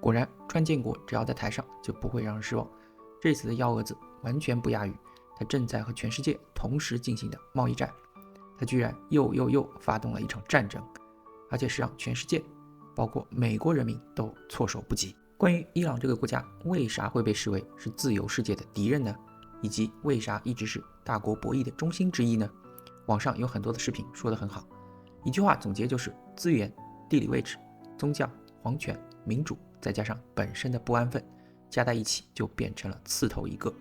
果然，川建国只要在台上就不会让人失望。这次的幺蛾子完全不亚于他正在和全世界同时进行的贸易战，他居然又发动了一场战争，而且是让全世界，包括美国人民都措手不及。关于伊朗这个国家为啥会被视为是自由世界的敌人呢？以及为啥一直是大国博弈的中心之一呢？网上有很多的视频说得很好，一句话总结就是资源、地理位置、宗教、皇权、民主，再加上本身的不安分，加在一起就变成了刺头一个。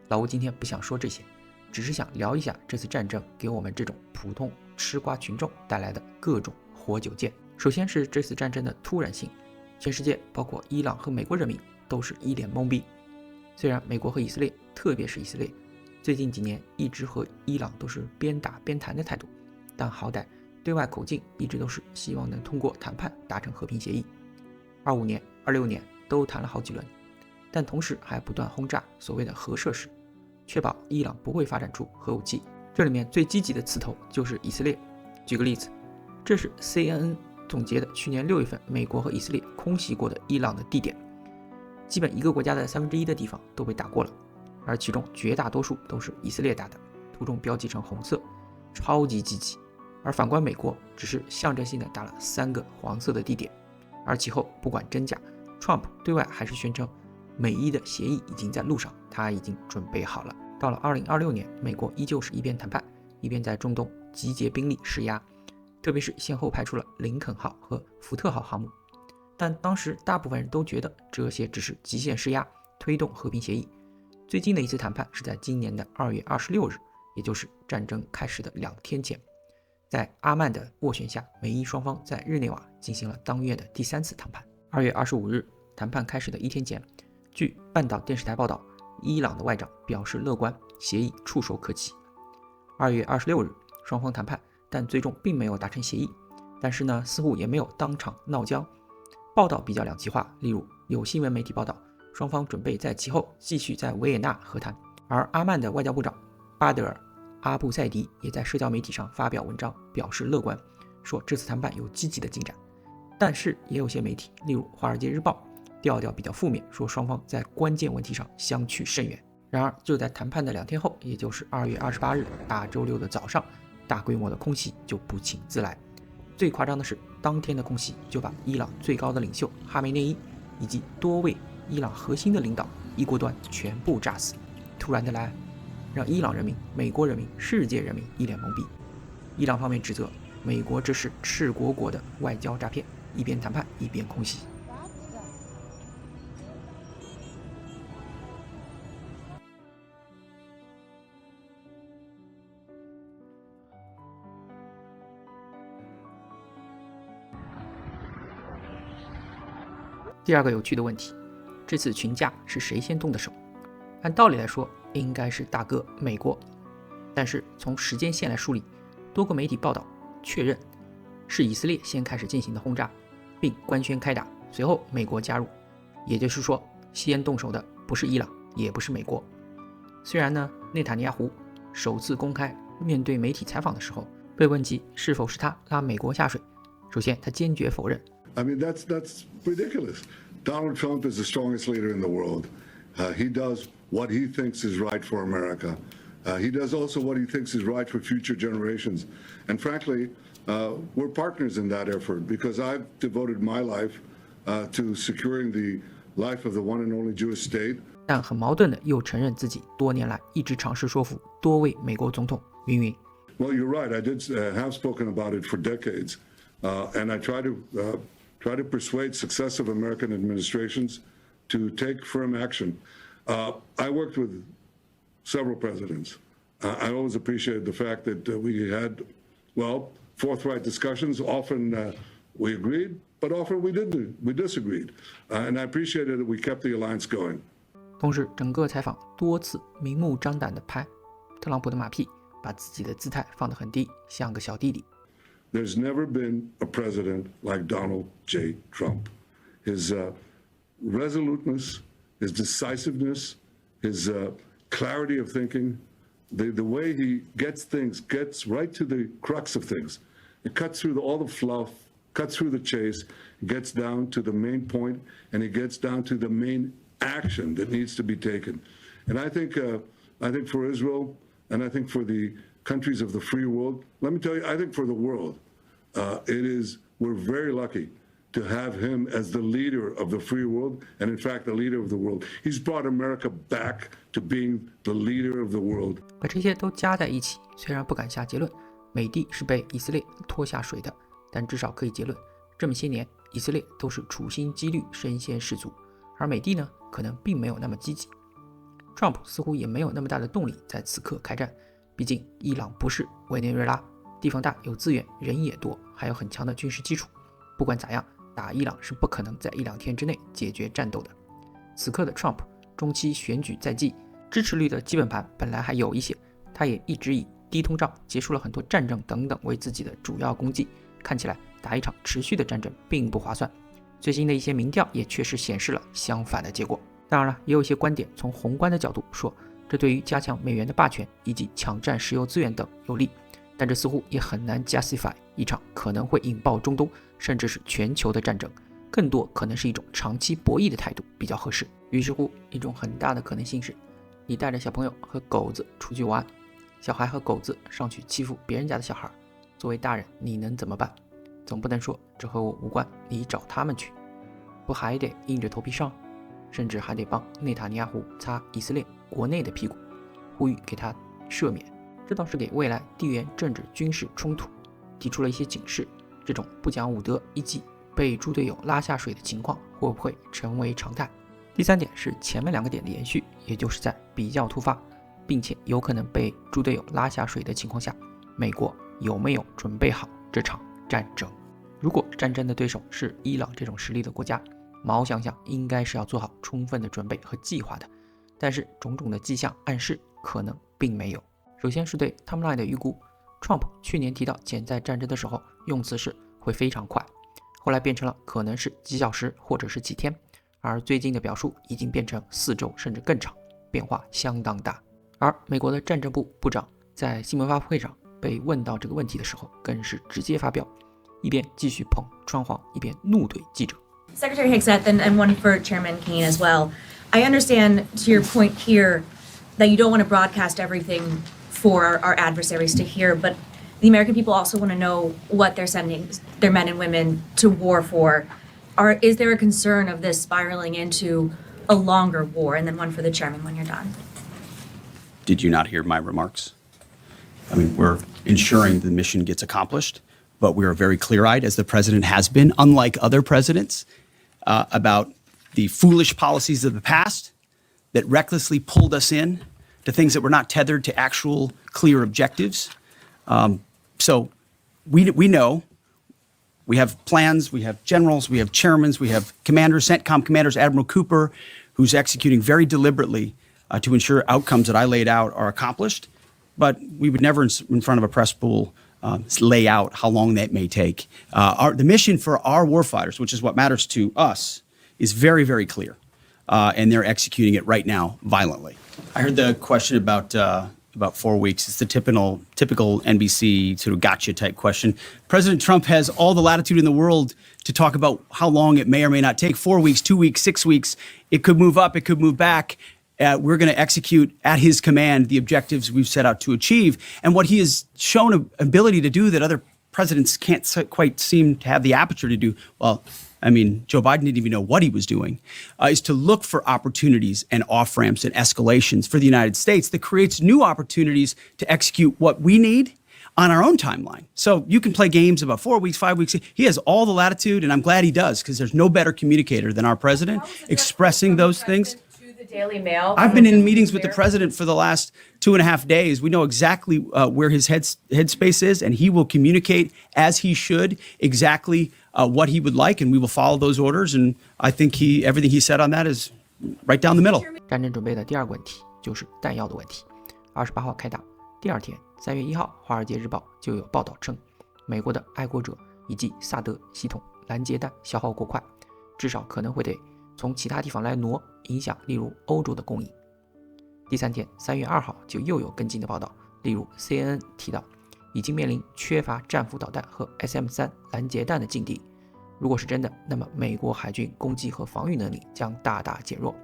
老吴今天不想说这些，只是想聊一下这次战争给我们这种普通吃瓜群众带来的各种活久见。首先是这次战争的突然性，全世界包括伊朗和美国人民都是一脸懵逼。虽然美国和以色列，特别是以色列，最近几年一直和伊朗都是边打边谈的态度，但好歹对外口径一直都是希望能通过谈判达成和平协议。25年、26年都谈了好几轮，但同时还不断轰炸所谓的核设施，确保伊朗不会发展出核武器。这里面最积极的刺头就是以色列。举个例子，这是 CNN 总结的去年6月份美国和以色列空袭过的伊朗的地点，基本一个国家的1/3的地方都被打过了，而其中绝大多数都是以色列打的，图中标记成红色，超级积极。而反观美国，只是象征性的打了3个黄色的地点，而其后不管真假， Trump 对外还是宣称美伊的协议已经在路上，他已经准备好了。到了2026年，美国依旧是一边谈判一边在中东集结兵力施压，特别是先后派出了林肯号和福特号航母，但当时大部分人都觉得这些只是极限施压，推动和平协议。最近的一次谈判是在今年的2月26日，也就是战争开始的2天前，在阿曼的斡旋下，美伊双方在日内瓦进行了当月的第3次谈判。2月25日，谈判开始的1天前，据半岛电视台报道，伊朗的外长表示乐观，协议触手可及。2月26日，双方谈判，但最终并没有达成协议，但是呢，似乎也没有当场闹僵。报道比较两极化，例如有新闻媒体报道，双方准备在其后继续在维也纳和谈，而阿曼的外交部长巴德尔·阿布赛迪也在社交媒体上发表文章，表示乐观，说这次谈判有积极的进展。但是也有些媒体，例如《华尔街日报》，调调比较负面，说双方在关键问题上相去甚远。然而就在谈判的2天后，也就是2月28日大周六的早上，大规模的空袭就不请自来。最夸张的是，当天的空袭就把伊朗最高的领袖哈梅内伊以及多位伊朗核心的领导一锅端全部炸死。突然的来，让伊朗人民、美国人民、世界人民一脸懵逼。伊朗方面指责美国这是赤果果的外交诈骗，一边谈判一边空袭。第二个有趣的问题，这次群架是谁先动的手？按道理来说，应该是大哥美国，但是从时间线来梳理，多个媒体报道确认是以色列先开始进行的轰炸，并官宣开打，随后美国加入，也就是说，先动手的不是伊朗，也不是美国。虽然呢，内塔尼亚胡首次公开面对媒体采访的时候，被问及是否是他拉美国下水，首先他坚决否认。I mean, that's ridiculous. Donald Trump is the strongest leader in the world. He does what he thinks is right for America. He does also what he thinks is right for future generations. And frankly, we're partners in that effort because I've devoted my life to securing the life of the one and only Jewish state. 但很矛盾的又承认自己多年来一直尝试说服多位美国总统云云。Well, you're right. I did have spoken about it for decades, and I try to persuade successive American administrations to take firm action. I worked with several presidents. I always appreciated the fact that we had, well, forthright discussions. Often we agreed, but often we disagreed. And I appreciated that we kept the alliance going. 同时，整个采访多次明目张胆地拍特朗普的马屁，把自己的姿态放得很低，像个小弟弟。There's never been a president like Donald J. Trump. His resoluteness, his decisiveness, his clarity of thinking, the way he gets right to the crux of things. It cuts through all the fluff, cuts through the chase, gets down to the main point, and it gets down to the main action that needs to be taken. And I think for Israel, and I think for the countries of the free world, let me tell you, I think for the world, we're very lucky to have him as the leader of the free world, and in fact, the leader of the world. He's brought America back to being the leader of the world. 把这些都加在一起，虽然不敢下结论，美帝是被以色列拖下水的，但至少可以结论，这么些年，以色列都是处心积虑身先士卒，而美帝呢，可能并没有那么积极。Trump 似乎也没有那么大的动力在此刻开战，毕竟伊朗不是委内瑞拉，地方大有资源，人也多，还有很强的军事基础。不管咋样，打伊朗是不可能在1-2天之内解决战斗的。此刻的 Trump 中期选举在即，支持率的基本盘本来还有一些，他也一直以低通胀、结束了很多战争等等为自己的主要功绩，看起来打一场持续的战争并不划算。最新的一些民调也确实显示了相反的结果。当然了，也有一些观点从宏观的角度说，这对于加强美元的霸权以及抢占石油资源等有利，但这似乎也很难 justify 一场可能会引爆中东甚至是全球的战争，更多可能是一种长期博弈的态度比较合适。于是乎，一种很大的可能性是，你带着小朋友和狗子出去玩，小孩和狗子上去欺负别人家的小孩，作为大人你能怎么办？总不能说这和我无关，你找他们去，不还得硬着头皮上？甚至还得帮内塔尼亚胡擦以色列国内的屁股，呼吁给他赦免。这倒是给未来地缘政治军事冲突提出了一些警示，这种不讲武德一记被猪队友拉下水的情况会不会成为常态？第三点是前面2个点的延续，也就是在比较突发并且有可能被猪队友拉下水的情况下，美国有没有准备好这场战争？如果战争的对手是伊朗这种实力的国家，毛想想应该是要做好充分的准备和计划的，但是种种的迹象暗示可能并没有。首先是对 timeline 的预估， Trump 去年提到潜在战争的时候用词是会非常快，后来变成了可能是几小时或者是几天，而最近的表述已经变成4周甚至更长，变化相当大。而美国的战争部部长在新闻发布会上被问到这个问题的时候，更是直接发表，一边继续捧川黄，一边怒怼记者。Secretary Hegseth, and one for Chairman Kaine as well. I understand, to your point here, that you don't want to broadcast everything for our adversaries to hear, but the American people also want to know what they're sending their men and women to war for. Is there a concern of this spiraling into a longer war? And then one for the Chairman when you're done. Did you not hear my remarks? I mean, we're ensuring the mission gets accomplished, but we are very clear-eyed, as the president has been, unlike other presidents, about the foolish policies of the past that recklessly pulled us in to things that were not tethered to actual clear objectives. So we know, we have plans, we have generals, we have chairmen, we have commanders, CENTCOM commanders, Admiral Cooper, who's executing very deliberately to ensure outcomes that I laid out are accomplished. But we would never, in front of a press pool, lay out how long that may take. The mission for our warfighters, which is what matters to us, is very, very clear. And they're executing it right now violently. I heard the question about 4 weeks. It's the typical NBC sort of gotcha type question. President Trump has all the latitude in the world to talk about how long it may or may not take. 4 weeks, 2 weeks, 6 weeks. It could move up, it could move back. We're going to execute at his command the objectives we've set out to achieve. And what he has shown an ability to do that other presidents can't quite seem to have the aperture to do, well, I mean, Joe Biden didn't even know what he was doing, is to look for opportunities and off-ramps and escalations for the United States that creates new opportunities to execute what we need on our own timeline. So you can play games about 4 weeks, 5 weeks. He has all the latitude, and I'm glad he does, because there's no better communicator than our president expressing those things. Daily Mail. I've been in meetings with the president for the last 2.5 days. We know exactly where his headspace is, and he will communicate as he should exactly what he would like, and we will follow those orders. And I think everything he said on that is right down the middle. 战争准备的第2个问题就是弹药的问题。28号开打，第2天3月1号，《华尔街日报》就有报道称，美国的爱国者以及萨德系统拦截弹消耗过快，至少可能会得从其他地方来挪，影响例如欧洲的供应。第3天3月2号就又有跟进的报道，例如 CNN 提到，已经面临缺乏战斧导弹和 SM-3拦截弹的境地。如果是真的，那么美国海军攻击和防御能力将大大减弱。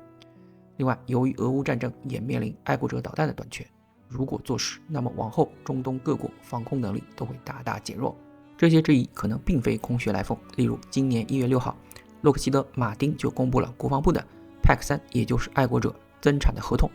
另外，由于俄乌战争也面临爱国者导弹的短缺，如果坐实，那么往后中东各国防空能力都会大大减弱。这些质疑可能并非空穴来风，例如今年1月6号，洛克希德马丁就公布了国防部的 PAC-3，也就是爱国者增产的合同，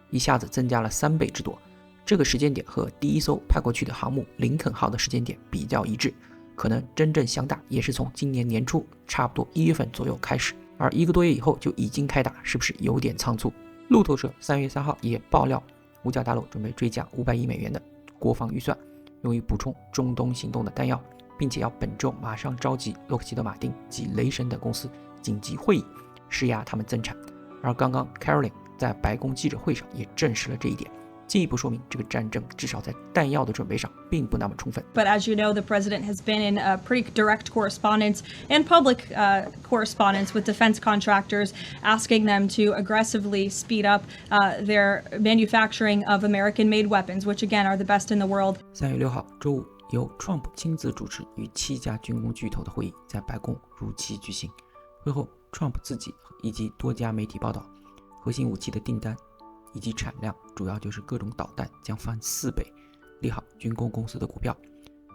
一下子增加了3倍之多。这个时间点和第一艘派过去的航母林肯号的时间点比较一致，可能真正响打也是从今年年初差不多1月份左右开始，而1个多月以后就已经开打，是不是有点仓促？路透社3月3号也爆料，五角大楼准备追加500亿美元的国防预算，用于补充中东行动的弹药，并且要本周马上召集洛克希德马丁及雷神等公司紧急会议，施压他们增产。而刚刚 Caroline 在白宫记者会上也证实了这一点，进一步说明这个战争至少在弹药的准备上并不那么充分。 But as you know, the president has been in pretty direct correspondence and public correspondence with defense contractors, asking them to aggressively speed up their manufacturing of American-made weapons, which again are the best in the world. 3月6号周五，由 Trump 亲自主持与7家军工巨头的会议在白宫如期举行。会后 ，Trump 自己以及多家媒体报道，核心武器的订单以及产量主要就是各种导弹将翻4倍，利好军工公司的股票。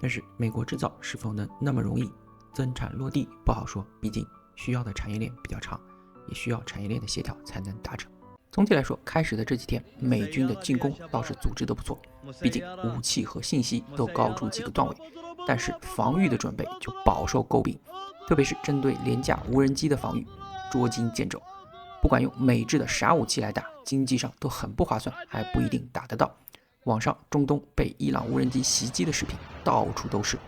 但是美国制造是否能那么容易增产落地不好说，毕竟需要的产业链比较长，也需要产业链的协调才能达成。总体来说，开始的这几天美军的进攻倒是组织得不错，毕竟武器和信息都高出几个段位，但是防御的准备就饱受诟病，特别是针对廉价无人机的防御捉襟见肘。不管用美制的啥武器来打，经济上都很不划算，还不一定打得到。网上中东被伊朗无人机袭击的视频到处都是。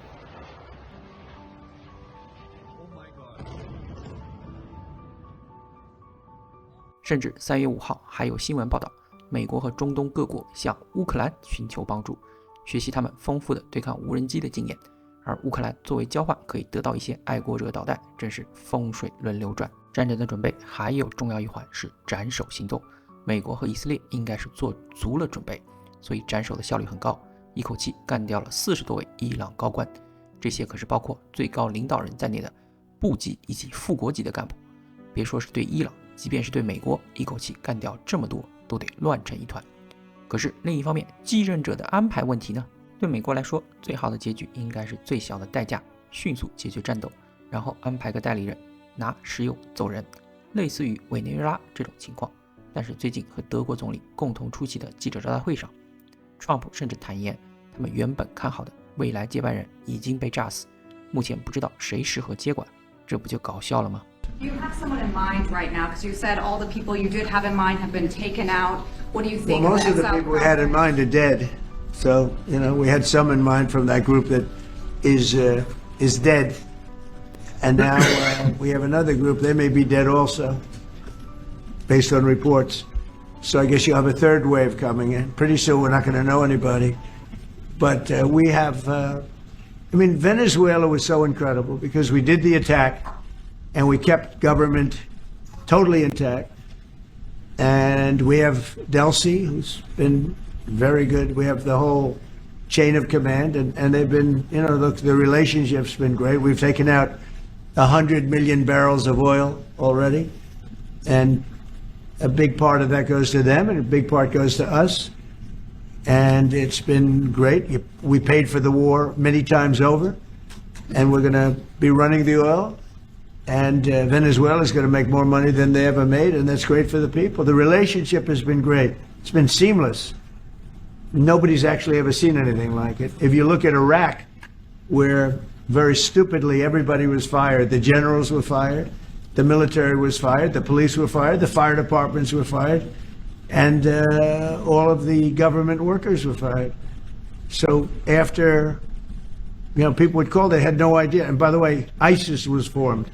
甚至3月5号还有新闻报道，美国和中东各国向乌克兰寻求帮助，学习他们丰富的对抗无人机的经验，而乌克兰作为交换可以得到一些爱国者导弹，真是风水轮流转。战争的准备还有重要一环是斩首行动，美国和以色列应该是做足了准备，所以斩首的效率很高，一口气干掉了40多位伊朗高官，这些可是包括最高领导人在内的部级以及副国级的干部。别说是对伊朗，即便是对美国，一口气干掉这么多都得乱成一团。可是另一方面，继任者的安排问题呢？对美国来说，最好的结局应该是最小的代价，迅速解决战斗，然后安排个代理人拿石油走人，类似于委内瑞拉这种情况。但是最近和德国总理共同出席的记者招待会上， Trump 甚至坦言，他们原本看好的未来接班人已经被炸死，目前不知道谁适合接管，这不就搞笑了吗？ Do you have someone in mind right now? Because you said all the people you did have in mind have been taken out. What do you think? Well, most of the people we had in mind are dead. So, we had some in mind from that group that is dead. And now we have another group, they may be dead also, based on reports. So I guess you'll have a third wave coming in. Pretty soon we're not going to know anybody. But we have, Venezuela was so incredible because we did the attack and we kept government totally intact. And we have Delcy, who's been very good. We have the whole chain of command, and they've been, the relationship's been great. We've taken out 100 million barrels of oil already, and a big part of that goes to them, and a big part goes to us. And it's been great. We paid for the war many times over, and we're going to be running the oil. And Venezuela is going to make more money than they ever made, and that's great for the people. The relationship has been great. It's been seamless. Nobody's actually ever seen anything like it. If you look at Iraq, where very stupidly everybody was fired, the generals were fired, the military was fired, the police were fired, the fire departments were fired, and all of the government workers were fired. So after, people would call, they had no idea. And by the way, ISIS was formed.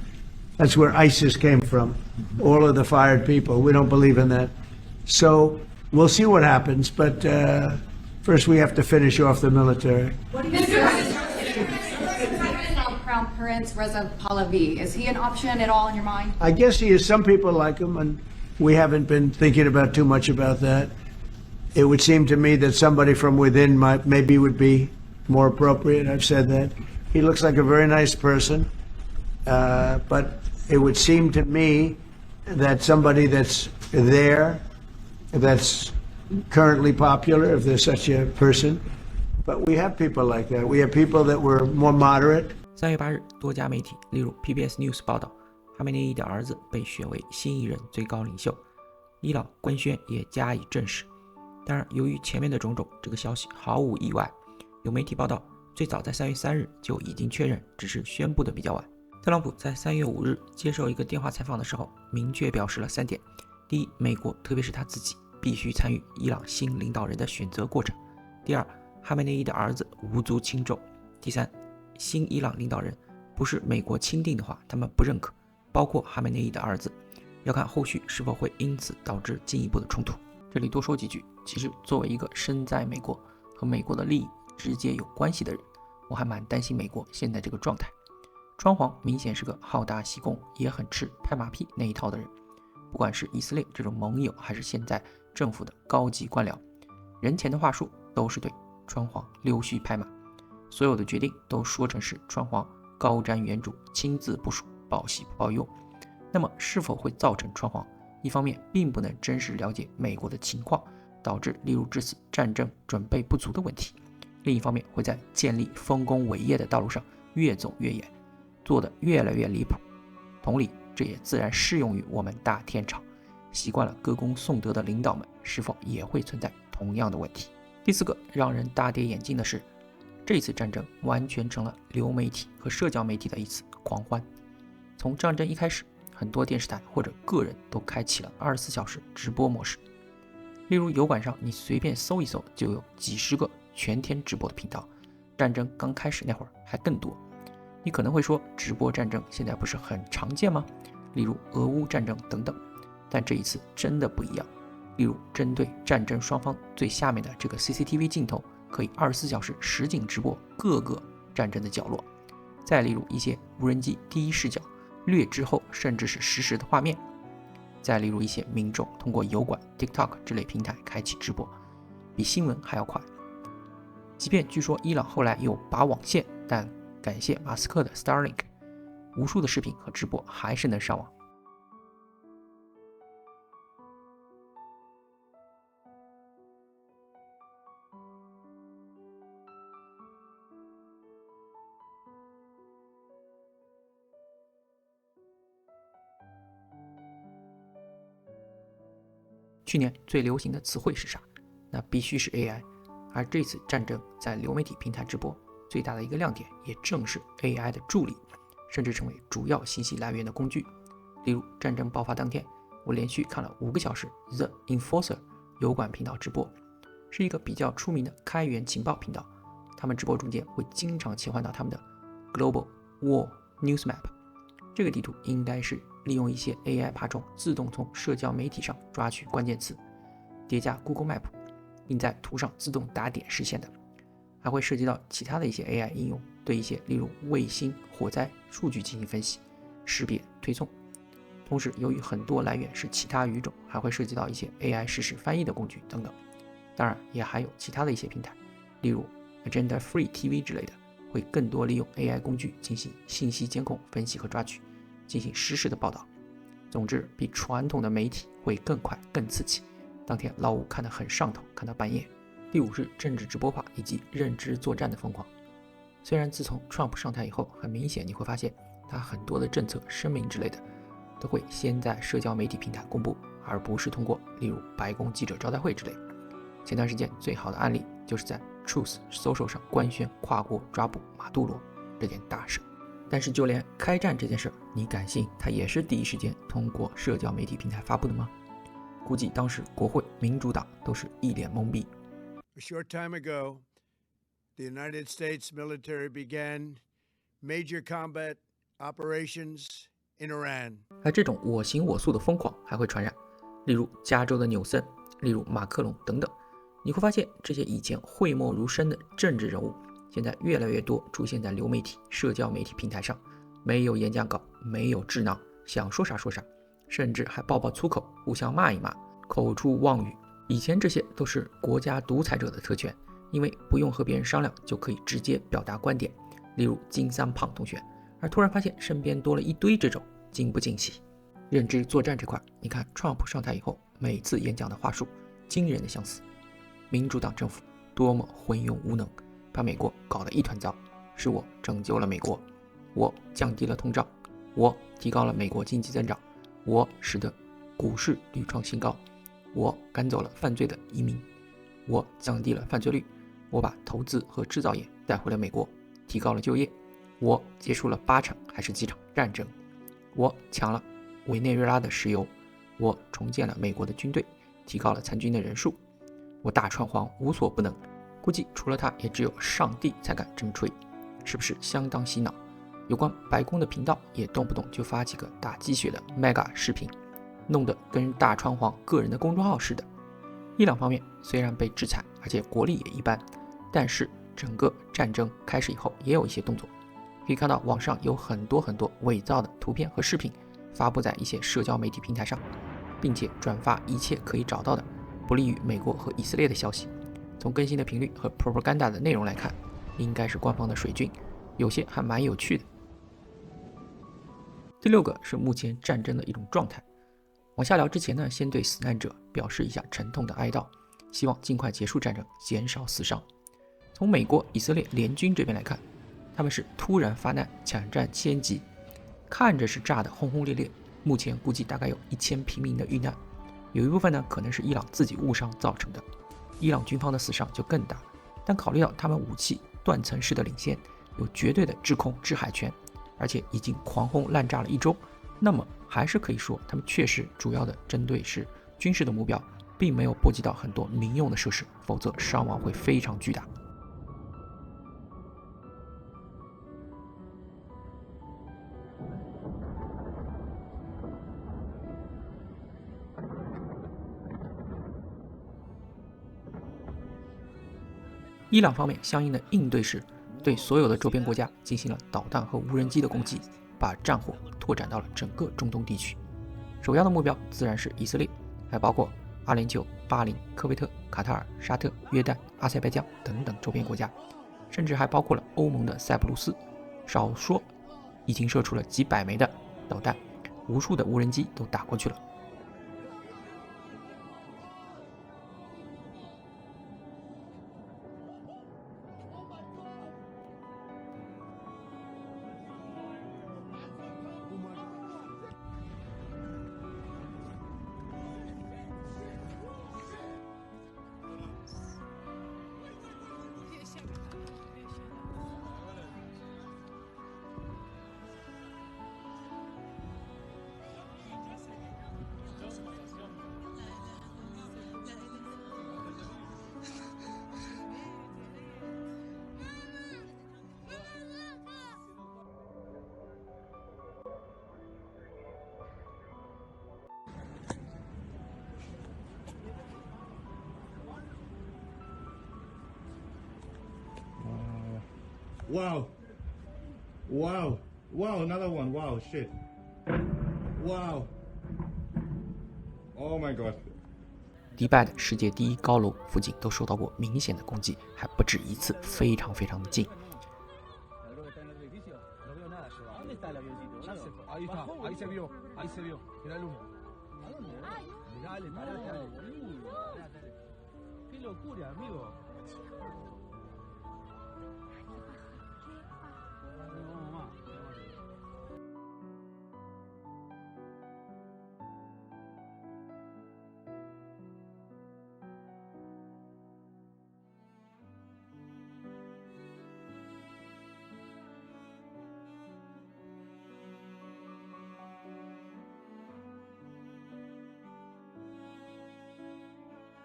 That's where ISIS came from, all of the fired people. We don't believe in that. So we'll see what happens, but first we have to finish off the military. What do you think? Crown Prince Reza Pahlavi, is he an option at all in your mind? I guess he is. Some people like him, and we haven't been thinking about too much about that. It would seem to me that somebody from within would be more appropriate. I've said that. He looks like a very nice person, but it would seem to me that somebody that's there, that's currently popular, if there's such a person, but we have people like that. We have people that were more moderate. 3月8日，多家媒体，例如 PBS News 报道，哈梅内伊的儿子被选为新一任最高领袖，伊朗官宣也加以证实。当然，由于前面的种种，这个消息毫无意外。有媒体报道，最早在3月3日就已经确认，只是宣布的比较晚。特朗普在3月5日接受一个电话采访的时候，明确表示了3点：第一，美国特别是他自己必须参与伊朗新领导人的选择过程；第二，哈梅内伊的儿子无足轻重；第三，新伊朗领导人不是美国钦定的话，他们不认可，包括哈梅内伊的儿子。要看后续是否会因此导致进一步的冲突。这里多说几句，其实作为一个身在美国和美国的利益直接有关系的人，我还蛮担心美国现在这个状态。川皇明显是个好大喜功，也很吃拍马屁那一套的人，不管是以色列这种盟友，还是现在政府的高级官僚，人前的话术都是对川皇溜须拍马，所有的决定都说成是川皇高瞻远瞩，亲自部署，报喜不报忧。那么是否会造成川皇一方面并不能真实了解美国的情况，导致例如至此战争准备不足的问题，另一方面会在建立丰功伟业的道路上越走越远，做得越来越离谱。同理，这也自然适用于我们大天朝，习惯了歌功颂德的领导们是否也会存在同样的问题。第四个让人大跌眼镜的是，这次战争完全成了流媒体和社交媒体的一次狂欢。从战争一开始，很多电视台或者个人都开启了24小时直播模式，例如油管上你随便搜一搜就有几十个全天直播的频道，战争刚开始那会儿还更多。你可能会说，直播战争现在不是很常见吗？例如俄乌战争等等，但这一次真的不一样。例如针对战争双方最下面的这个 CCTV 镜头，可以24小时实景直播各个战争的角落。再例如一些无人机第一视角掠之后甚至是实时的画面，再例如一些民众通过油管 TikTok 之类平台开启直播，比新闻还要快。即便据说伊朗后来有拔网线，但感谢马斯克的 Starlink， 无数的视频和直播还是能上网。去年最流行的词汇是啥？那必须是 AI。而这次战争在流媒体平台直播，最大的一个亮点也正是 AI 的助力，甚至成为主要信息来源的工具。例如战争爆发当天，我连续看了5个小时 The Enforcer 油管频道直播，是一个比较出名的开源情报频道。他们直播中间会经常切换到他们的 Global War News Map， 这个地图应该是利用一些 AI 爬虫自动从社交媒体上抓取关键词，叠加 Google Map， 并在图上自动打点实现的。还会涉及到其他的一些 AI 应用，对一些例如卫星、火灾数据进行分析、识别、推送。同时，由于很多来源是其他语种，还会涉及到一些 AI 实时翻译的工具等等。当然，也还有其他的一些平台，例如 Agenda Free TV 之类的，会更多利用 AI 工具进行信息监控、分析和抓取，进行实时的报道。总之，比传统的媒体会更快、更刺激。当天老五看得很上头，看到半夜。第五是政治直播化以及认知作战的疯狂。虽然自从 Trump 上台以后，很明显你会发现他很多的政策声明之类的都会先在社交媒体平台公布，而不是通过例如白宫记者招待会之类。前段时间最好的案例就是在 Truth Social 上官宣跨国抓捕马杜罗这件大事。但是就连开战这件事，你敢信他也是第一时间通过社交媒体平台发布的吗？估计当时国会民主党都是一脸懵逼。A short time ago, the United States military began major combat operations in Iran. 而这种我行我素的疯狂还会传染，例如加州的纽森，例如马克龙等等。你会发现这些以前讳莫如深的政治人物，现在越来越多出现在流媒体、社交媒体平台上，没有演讲稿，没有智囊，想说啥说啥，甚至还爆爆粗口，互相骂一骂，口出妄语。以前这些都是国家独裁者的特权，因为不用和别人商量就可以直接表达观点，例如金三胖同学，而突然发现身边多了一堆这种，惊不惊喜？认知作战这块，你看川普上台以后，每次演讲的话术惊人的相似。民主党政府多么昏庸无能，把美国搞得一团糟，是我拯救了美国，我降低了通胀，我提高了美国经济增长，我使得股市屡创新高，我赶走了犯罪的移民，我降低了犯罪率，我把投资和制造业带回了美国，提高了就业，我结束了8场还是几场战争，我抢了委内瑞拉的石油，我重建了美国的军队，提高了参军的人数，我大川皇无所不能，估计除了他也只有上帝才敢这么吹，是不是相当洗脑？有关白宫的频道也动不动就发几个打鸡血的 mega 视频，弄得跟大川皇个人的公众号似的。伊朗方面虽然被制裁，而且国力也一般，但是整个战争开始以后也有一些动作，可以看到网上有很多伪造的图片和视频发布在一些社交媒体平台上，并且转发一切可以找到的不利于美国和以色列的消息。从更新的频率和 propaganda 的内容来看，应该是官方的水军，有些还蛮有趣的。第6个是目前战争的一种状态。往下聊之前呢，先对死难者表示一下沉痛的哀悼，希望尽快结束战争，减少死伤。从美国、以色列联军这边来看，他们是突然发难，抢占先机，看着是炸得轰轰烈烈，目前估计大概有1000平民的遇难，有一部分呢可能是伊朗自己误伤造成的，伊朗军方的死伤就更大。但考虑到他们武器断层式的领先，有绝对的制空制海权，而且已经狂轰滥炸了1周，那么还是可以说他们确实主要的针对是军事的目标，并没有波及到很多民用的设施，否则伤亡会非常巨大。伊朗方面相应的应对是对所有的周边国家进行了导弹和无人机的攻击，把战火拓展到了整个中东地区。首要的目标自然是以色列，还包括阿联酋、巴林、科威特、卡塔尔、沙特、约旦、阿塞拜疆等等周边国家，甚至还包括了欧盟的塞浦路斯。少说已经射出了几百枚的导弹，无数的无人机都打过去了。Wow. Wow. Wow, another one. Wow, shit. Wow. Oh my god. 迪拜的世界第1高楼附近都受到过明显的攻击，还不止一次，非常的近。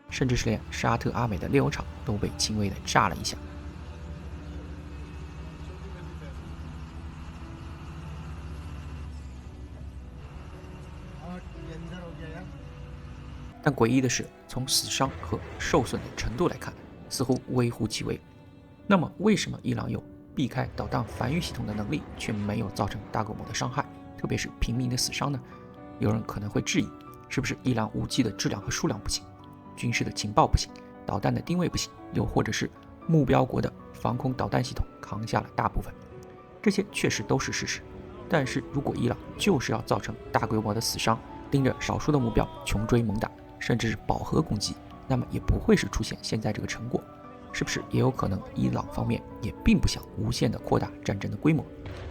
甚至是连沙特阿美的炼油厂都被轻微的炸了一下。但诡异的是，从死伤和受损的程度来看，似乎微乎其微。那么，为什么伊朗有避开导弹防御系统的能力，却没有造成大规模的伤害，特别是平民的死伤呢？有人可能会质疑，是不是伊朗武器的质量和数量不行，军事的情报不行，导弹的定位不行，又或者是目标国的防空导弹系统扛下了大部分。这些确实都是事实，但是如果伊朗就是要造成大规模的死伤，盯着少数的目标穷追猛打，甚至是饱和攻击，那么也不会是出现现在这个成果。是不是也有可能伊朗方面也并不想无限的扩大战争的规模，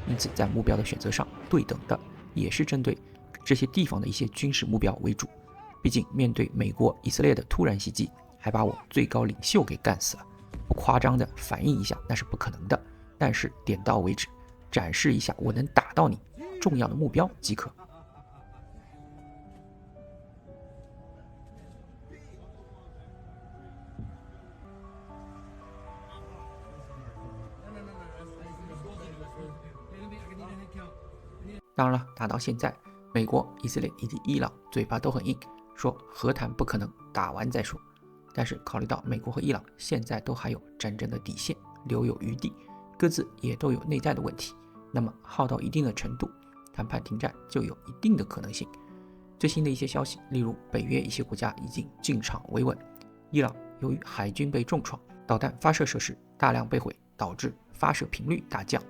因此在目标的选择上对等的也是针对这些地方的一些军事目标为主。毕竟面对美国以色列的突然袭击，还把我最高领袖给干死了，不夸张的反应一下那是不可能的，但是点到为止，展示一下我能打到你重要的目标即可。当然了，打到现在，美国、以色列以及伊朗嘴巴都很硬，说和谈不可能，打完再说。但是考虑到美国和伊朗现在都还有战争的底线，留有余地，各自也都有内在的问题，那么耗到一定的程度，谈判停战就有一定的可能性。最新的一些消息，例如北约一些国家已经进场维稳，伊朗由于海军被重创，导弹发射设施大量被毁，导致发射频率大降，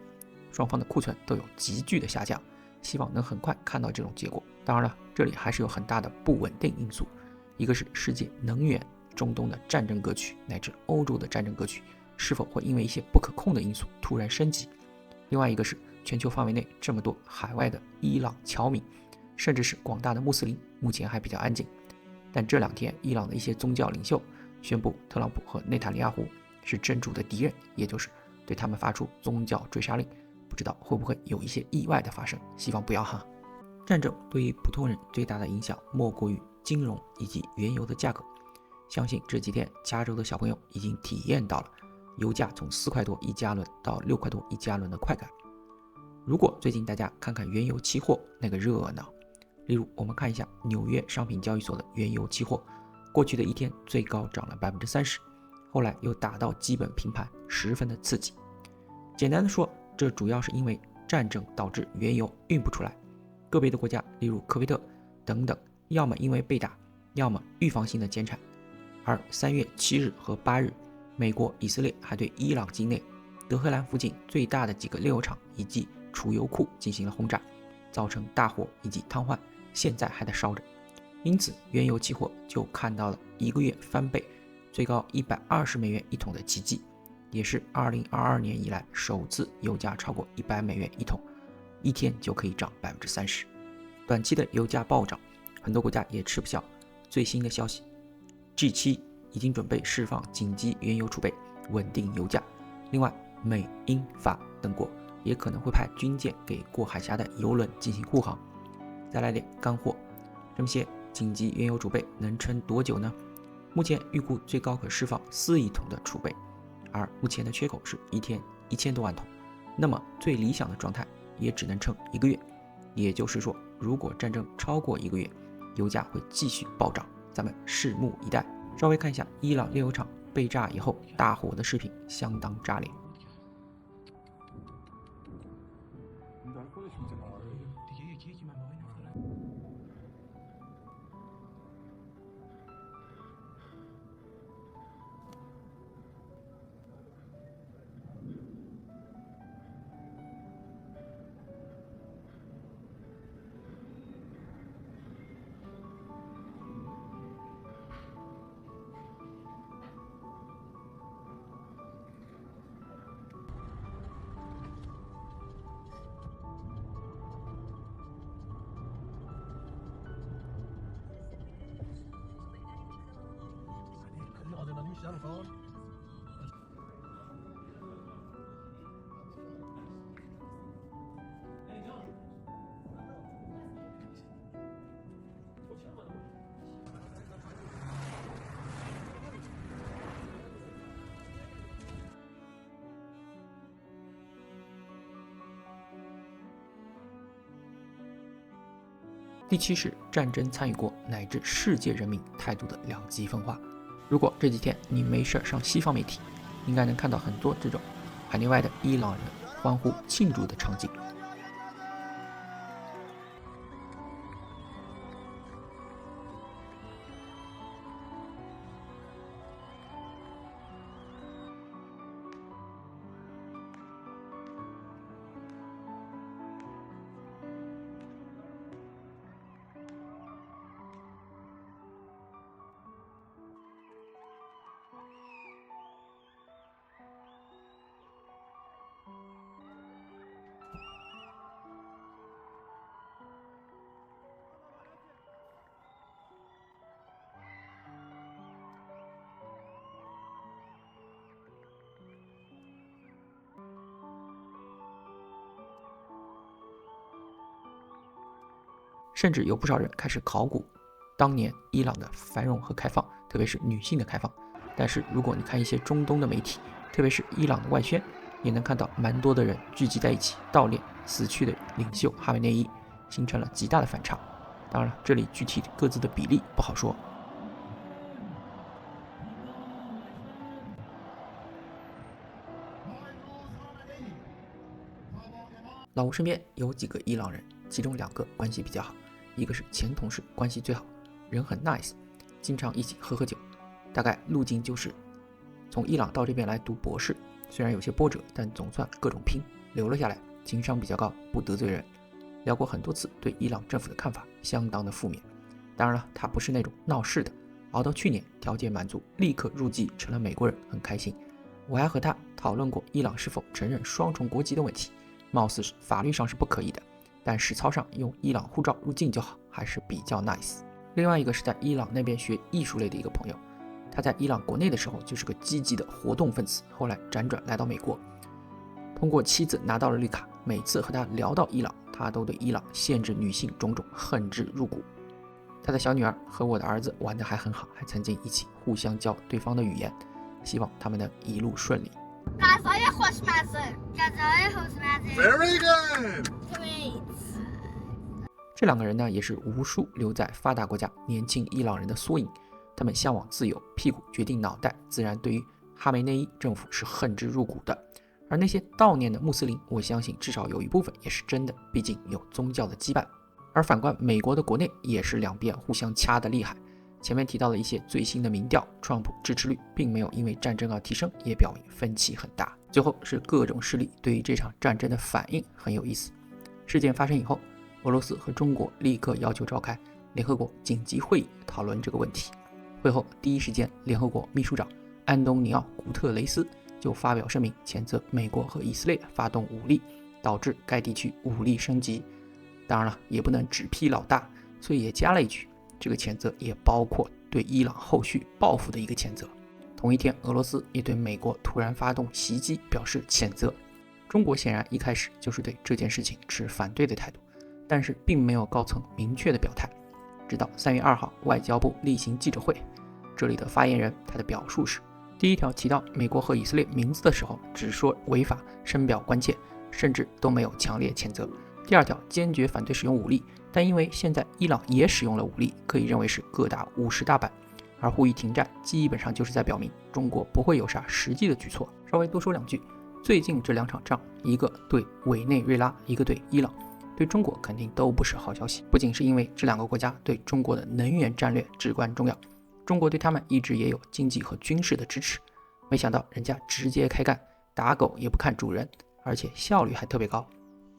双方的库存都有急剧的下降，希望能很快看到这种结果。当然了，这里还是有很大的不稳定因素，一个是世界能源、中东的战争格局乃至欧洲的战争格局是否会因为一些不可控的因素突然升级，另外一个是全球范围内这么多海外的伊朗侨民，甚至是广大的穆斯林，目前还比较安静。但这2天伊朗的一些宗教领袖宣布特朗普和内塔尼亚胡是真主的敌人，也就是对他们发出宗教追杀令，不知道会不会有一些意外的发生，希望不要哈。战争对于普通人最大的影响莫过于金融以及原油的价格，相信这几天加州的小朋友已经体验到了油价从4块多1加仑到6块多1加仑的快感。如果最近大家看看原油期货那个热闹，例如我们看一下纽约商品交易所的原油期货，过去的一天最高涨了 30%， 后来又打到基本平盘，十分的刺激。简单的说，这主要是因为战争导致原油运不出来，个别的国家例如科威特等等，要么因为被打，要么预防性的减产。而3月7日和8日，美国、以色列还对伊朗境内德黑兰附近最大的几个炼油厂以及储油库进行了轰炸，造成大火以及瘫痪，现在还在烧着。因此原油期货就看到了1个月翻倍，最高$120一桶的奇迹，也是2022年以来首次油价超过$100一桶，一天就可以涨 30%。 短期的油价暴涨，很多国家也吃不消。最新的消息， G7 已经准备释放紧急原油储备，稳定油价。另外，美、英、法等国也可能会派军舰给过海峡的油轮进行护航。再来点干货，这么些紧急原油储备能撑多久呢？目前预估最高可释放4亿桶的储备，而目前的缺口是一天1000多万桶，那么最理想的状态也只能撑1个月。也就是说，如果战争超过1个月，油价会继续暴涨，咱们拭目以待。稍微看一下伊朗炼油厂被炸以后大火的视频，相当炸裂。第7是战争参与国乃至世界人民态度的两极分化。如果这几天你没事上西方媒体，应该能看到很多这种海内外的伊朗人欢呼庆祝的场景。甚至有不少人开始考古当年伊朗的繁荣和开放，特别是女性的开放。但是如果你看一些中东的媒体，特别是伊朗的外宣，也能看到蛮多的人聚集在一起悼念死去的领袖哈梅内伊，形成了极大的反差。当然了，这里具体各自的比例不好说。老吴身边有几个伊朗人，其中2个关系比较好，一个是前同事，关系最好，人很 nice， 经常一起喝酒。大概路径就是从伊朗到这边来读博士，虽然有些波折，但总算各种拼留了下来，情商比较高，不得罪人。聊过很多次对伊朗政府的看法，相当的负面。当然了，他不是那种闹事的，熬到去年条件满足，立刻入籍成了美国人，很开心。我还和他讨论过伊朗是否承认双重国籍的问题，貌似是法律上是不可以的，但实操上用伊朗护照入境就好，还是比较 nice。另外一个是在伊朗那边学艺术类的一个朋友，他在伊朗国内的时候就是个积极的活动分子，后来辗转来到美国，通过妻子拿到了绿卡。每次和他聊到伊朗，他都对伊朗限制女性种种恨之入骨。他的小女儿和我的儿子玩得还很好，还曾经一起互相教对方的语言，希望他们能一路顺利。Very good. 这2个人呢，也是无数留在发达国家年轻伊朗人的缩影。他们向往自由，屁股决定脑袋，自然对于哈梅内伊政府是恨之入骨的。而那些悼念的穆斯林，我相信至少有一部分也是真的，毕竟有宗教的羁绊。而反观美国的国内，也是两边互相掐得厉害。前面提到的一些最新的民调，川普支持率并没有因为战争而提升，也表明分歧很大。最后是各种势力对于这场战争的反应很有意思。事件发生以后，俄罗斯和中国立刻要求召开联合国紧急会议讨论这个问题。会后第一时间，联合国秘书长安东尼奥·古特雷斯就发表声明，谴责美国和以色列发动武力，导致该地区武力升级。当然了，也不能只批老大，所以也加了一句，这个谴责也包括对伊朗后续报复的一个谴责。同一天，俄罗斯也对美国突然发动袭击表示谴责。中国显然一开始就是对这件事情持反对的态度，但是并没有高层明确的表态。直到3月2号，外交部例行记者会，这里的发言人他的表述是：第一条提到美国和以色列名字的时候，只说违法，深表关切，甚至都没有强烈谴责。第二条坚决反对使用武力，但因为现在伊朗也使用了武力，可以认为是各打50大板，而呼吁停战基本上就是在表明中国不会有啥实际的举措。稍微多说2句，最近这2场仗，一个对委内瑞拉，一个对伊朗，对中国肯定都不是好消息。不仅是因为这2个国家对中国的能源战略至关重要，中国对他们一直也有经济和军事的支持，没想到人家直接开干，打狗也不看主人，而且效率还特别高。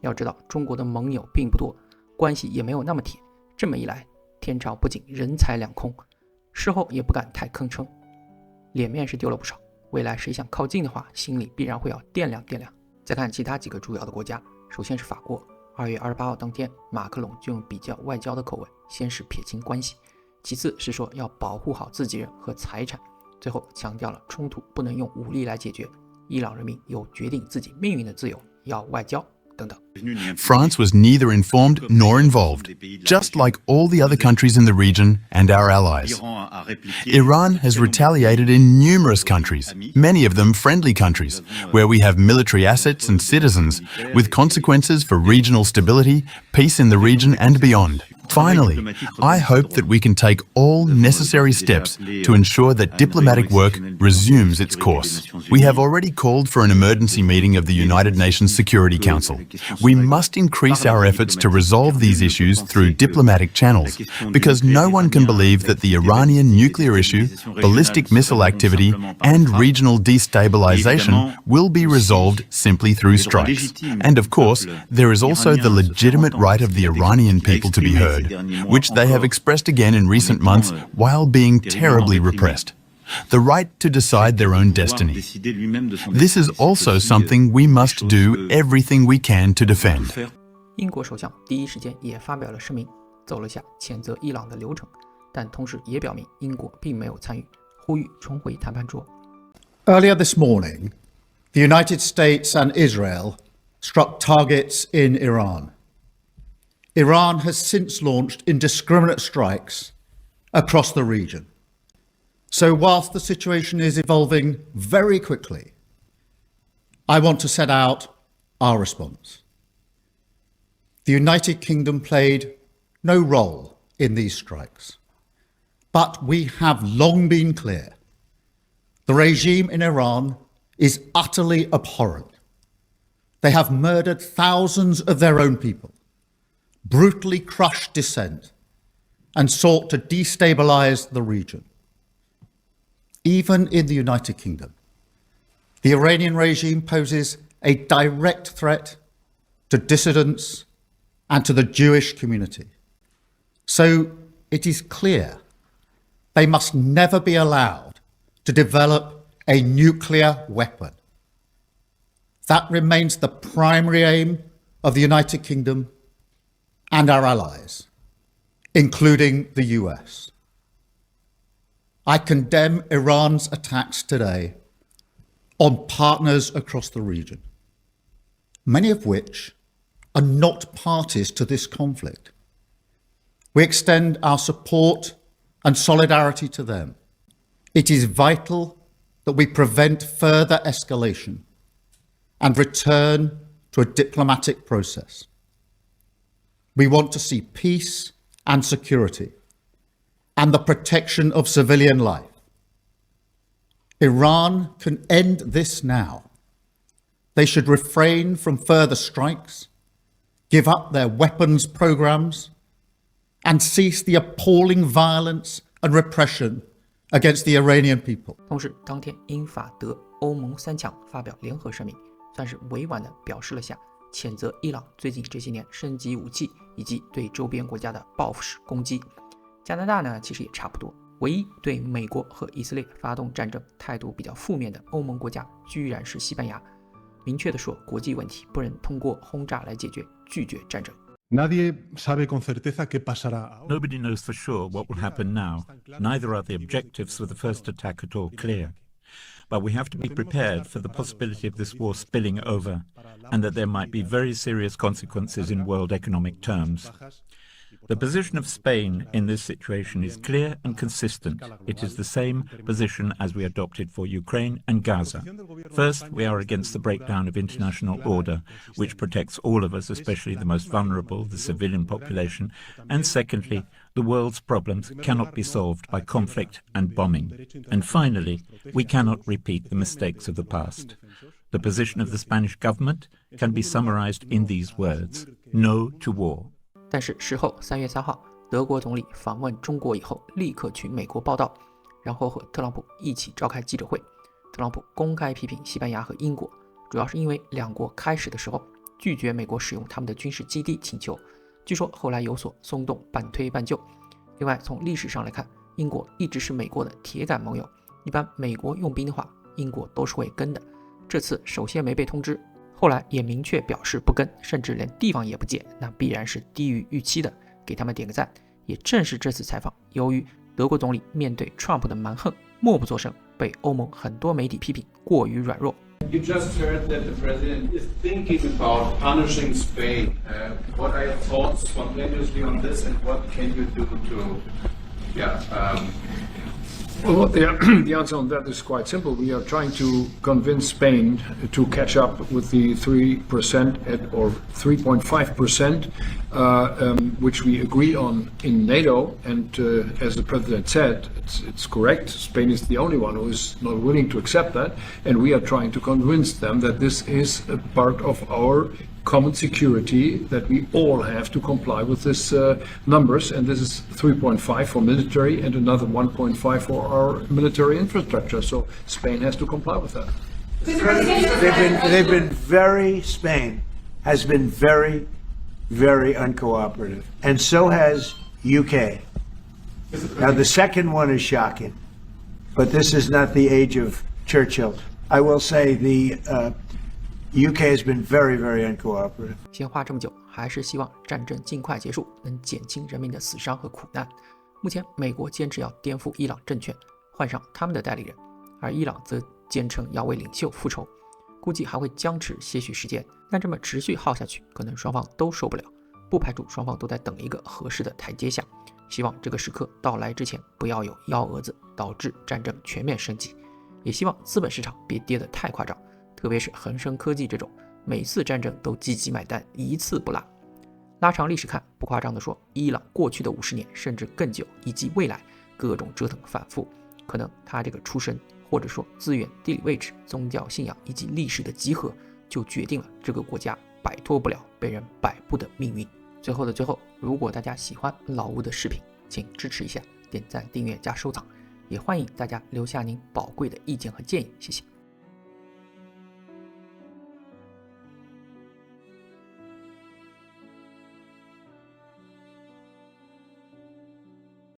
要知道中国的盟友并不多，关系也没有那么铁，这么一来，天朝不仅人财两空，事后也不敢太吭称，脸面是丢了不少。未来谁想靠近的话，心里必然会要掂量掂量。再看其他几个主要的国家，首先是法国，2月28号当天，马克龙就用比较外交的口吻，先是撇清关系，其次是说要保护好自己人和财产，最后强调了冲突不能用武力来解决，伊朗人民有决定自己命运的自由，要外交等等。 France was neither informed nor involved, just like all the other countries in the region and our allies. Iran has retaliated in numerous countries, many of them friendly countries, where we have military assets and citizens, with consequences for regional stability, peace in the region and beyond. Finally, I hope that we can take all necessary steps to ensure that diplomatic work resumes its course. We have already called for an emergency meeting of the United Nations Security Council. We must increase our efforts to resolve these issues through diplomatic channels, because no one can believe that the Iranian nuclear issue, ballistic missile activity, and regional destabilization will be resolved simply through strikes. And of course, there is also the legitimate right of the Iranian people to be heard, which they have expressed again in recent months while being terribly repressed. The right to decide their own destiny. This is also something we must do everything we can to defend. 英国首相第一时间也发表了声明，走了下谴责伊朗的流程，但同时也表明英国并没有参与，呼吁重回谈判桌。Earlier this morning, the United States and Israel struck targets in Iran. Iran has since launched indiscriminate strikes across the region. So whilst the situation is evolving very quickly, I want to set out our response. The United Kingdom played no role in these strikes, but we have long been clear the regime in Iran is utterly abhorrent. They have murdered thousands of their own people, brutally crushed dissent, and sought to destabilize the region. Even in the United Kingdom, the Iranian regime poses a direct threat to dissidents and to the Jewish community. So it is clear they must never be allowed to develop a nuclear weapon. That remains the primary aim of the United Kingdom and our allies, including the US. I condemn Iran's attacks today on partners across the region, many of which are not parties to this conflict. We extend our support and solidarity to them. It is vital that we prevent further escalation and return to a diplomatic process. We want to see peace and security and the protection of civilian life. Iran can end this now. They should refrain from further strikes, give up their weapons programs, and cease the appalling violence and repression against the Iranian people. 同时，当天英法德欧盟3强发表联合声明，算是委婉地表示了下谴责伊朗最近这些年升级武器以及对周边国家的报复式攻击。加拿大呢，其实也差不多。唯一对美国和以色列发动战争态度比较负面的欧盟国家，居然是西班牙。明确地说，国际问题不能通过轰炸来解决，拒绝战争。Nadie sabe con certeza qué pasará. Nobody knows for sure what will happen now. Neither are the objectives for the first attack at all clear. But we have to be prepared for the possibility of this war spilling over, and that there might be very serious consequences in world economic terms. The position of Spain in this situation is clear and consistent. It is the same position as we adopted for Ukraine and Gaza. First, we are against the breakdown of international order, which protects all of us, especially the most vulnerable, the civilian population. And secondly, the world's problems cannot be solved by conflict and bombing. And finally, we cannot repeat the mistakes of the past. The position of the Spanish government can be summarized in these words: no to war. 但是事后3月3号，德国总理访问中国以后，立刻去美国报道，然后和特朗普一起召开记者会。特朗普公开批评西班牙和英国，主要是因为两国开始的时候拒绝美国使用他们的军事基地请求，据说后来有所松动，半推半就。另外，从历史上来看，英国一直是美国的铁杆盟友，一般美国用兵的话，英国都是会跟的。这次首先没被通知，后来也明确表示不跟，甚至连地方也不借，那必然是低于预期的，给他们点个赞。也正是这次采访，由于德国总理面对 Trump 的蛮横，默不作声，被欧盟很多媒体批评过于软弱。You just heard that the president is thinking about punishing Spain. What are your thoughts spontaneously on this, and what can you do to, Well, the answer on that is quite simple. We are trying to convince Spain to catch up with the 3% or 3.5%, which we agree on in NATO. And as the president said, it's correct. Spain is the only one who is not willing to accept that. And we are trying to convince them that this is a part of our common security, that we all have to comply with these numbers, and this is 3.5 for military and another 1.5 for our military infrastructure. So Spain has to comply with that. Spain has been very, very uncooperative, and so has UK. Now the second one is shocking, but this is not the age of Churchill. I will say the UK has been very, very uncooperative. 先话这么久，还是希望战争尽快结束，能减轻人民的死伤和苦难。目前，美国坚持要颠覆伊朗政权，换上他们的代理人，而伊朗则坚称要为领袖复仇，估计还会僵持些许时间。但这么持续耗下去，可能双方都受不了。不排除双方都在等一个合适的台阶下。希望这个时刻到来之前不要有幺蛾子导致战争全面升级，也希望资本市场别跌得太夸张，特别是恒生科技这种每次战争都积极买单，一次不落。拉长历史看，不夸张地说，伊朗过去的50年甚至更久，以及未来各种折腾反复，可能他这个出身或者说资源、地理位置、宗教信仰以及历史的集合，就决定了这个国家摆脱不了被人摆布的命运。最后的最后，如果大家喜欢老吴的视频，请支持一下，点赞、订阅加收藏，也欢迎大家留下您宝贵的意见和建议，谢谢。